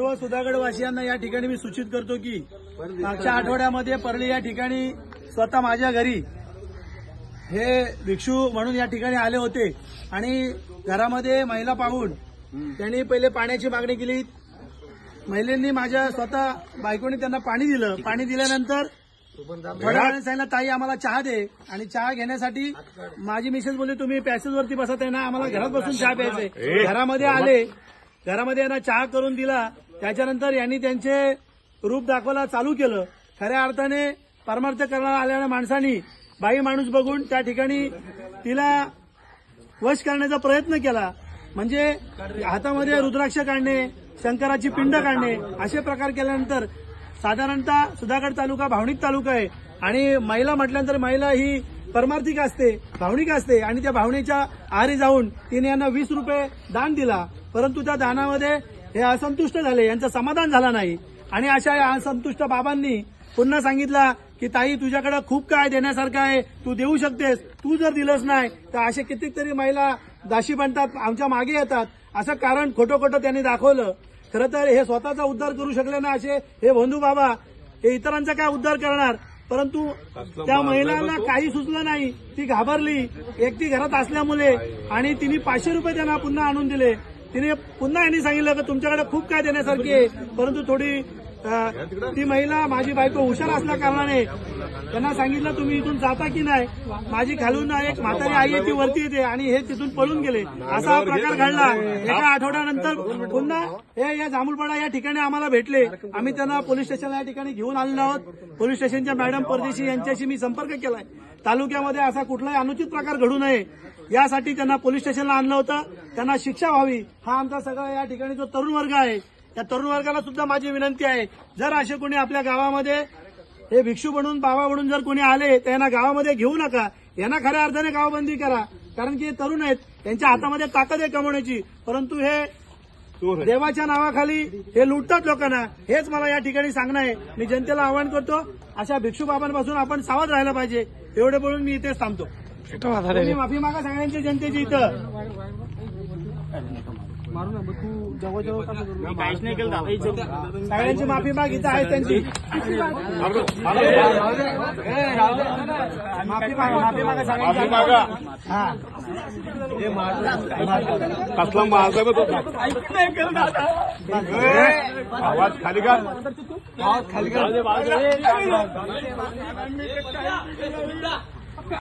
सर्व सुधागडवासियांना या ठिकाणी मी सूचित करतो की मागच्या आठवड्यामध्ये परळी या ठिकाणी स्वतः माझ्या घरी हे भिक्षू म्हणून या ठिकाणी आले होते आणि घरामध्ये महिला पाहून त्यांनी पहिले पाण्याची मागणी केली। महिलांनी माझ्या स्वतः बायकोने त्यांना पाणी दिलं। पाणी दिल्यानंतर थोड्या वेळाने सांगितलं ताई आम्हाला चहा दे आणि चहा घेण्यासाठी माझी मिसेस बोलली तुम्ही पॅसेजवरती बसत आहे ना, आम्हाला घरात बसून चहा प्यायचंय। घरामध्ये आले, घरामध्ये यांना चहा करून दिला। त्याच्यानंतर यांनी त्यांचे रूप दाखवायला चालू केलं। खऱ्या अर्थाने परमार्थ करणाऱ्या आलेल्या माणसांनी बाई माणूस बघून त्या ठिकाणी तिला वश करण्याचा प्रयत्न केला। म्हणजे हातामध्ये रुद्राक्ष काढणे, शंकराची पिंड काढणे असे प्रकार केल्यानंतर साधारणतः सुधागड तालुका भावनिक तालुका आहे आणि महिला म्हटल्यानंतर महिला ही परमार्थिक असते, भावनिक असते आणि त्या भावनेच्या आहारी जाऊन तिने यांना 20 रुपये दान दिला। परंतु त्या दानामध्ये हे असंतुष्ट झाले, यांचं समाधान झालं नाही आणि अशा या असंतुष्ट बाबांनी पुन्हा सांगितलं की ताई तुझ्याकडे खूप काय देण्यासारखं आहे, तू देऊ शकतेस, तू जर दिलंच नाही तर असे कितीतरी महिला दाशी बनतात, आमच्या मागे येतात, असं कारण खोटं त्यांनी दाखवलं। खरं तर हे स्वतःचा उद्धार करू शकले ना असे हे बंधू बाबा हे इतरांचा काय उद्धार करणार। परंतु त्या महिलांना काही सुचलं नाही, ती घाबरली एकटी घरात असल्यामुळे आणि तिने 500 रुपये त्यांना पुन्हा आणून दिले। तिने पुन्हा यांनी सांगितलं की तुमच्याकडे खूप काय देण्यासारखी आहे, परंतु थोडी ती महिला माझी बायको हुशार असल्या कारणाने त्यांना सांगितलं तुम्ही इथून जाता की नाही। माझी खालून एक म्हातारी आई आहे ती वरती येते आणि हे तिथून पळून गेले। असा हा प्रकार घडला। एका आठवड्यानंतर पुन्हा हे या जांभूळपाडा या ठिकाणी आम्हाला भेटले। आम्ही त्यांना पोलीस स्टेशनला या ठिकाणी घेऊन आलेलो आहोत। पोलीस स्टेशनच्या मॅडम परदेशी यांच्याशी मी संपर्क केलाय। तालुक्यामध्ये असा कुठलाही अनुचित प्रकार घडू नये यासाठी त्यांना पोलीस स्टेशनला आणलं होतं। त्यांना शिक्षा व्हावी हा आमचा सगळा या ठिकाणी जो तरुण वर्ग आहे त्या तरुण वर्गाला सुद्धा माझी विनंती आहे, जर असे कोणी आपल्या गावामध्ये हे भिक्षू बनून बाबा बनून जर कोणी आले तर यांना गावामध्ये घेऊ नका, यांना खऱ्या अर्थाने गावबंदी करा। कारण की हे तरुण आहेत, त्यांच्या हातामध्ये ताकद आहे कमवण्याची, परंतु हे देवाच्या नावाखाली हे लुटतात लोकांना। हेच मला या ठिकाणी सांगणं आहे। मी जनतेला आवाहन करतो अशा भिक्षू बाबांपासून आपण सावध राहायला पाहिजे। एवढे बोलून मी इथेच थांबतो। माफी मागा सगळ्यांची जनतेची इथं काहीच नाही केलं, सगळ्यांची माफी माग इथं आहे त्यांची माफी मागा सगळ्यांची मागा। हा कसला माझा आवाज खाली का खाली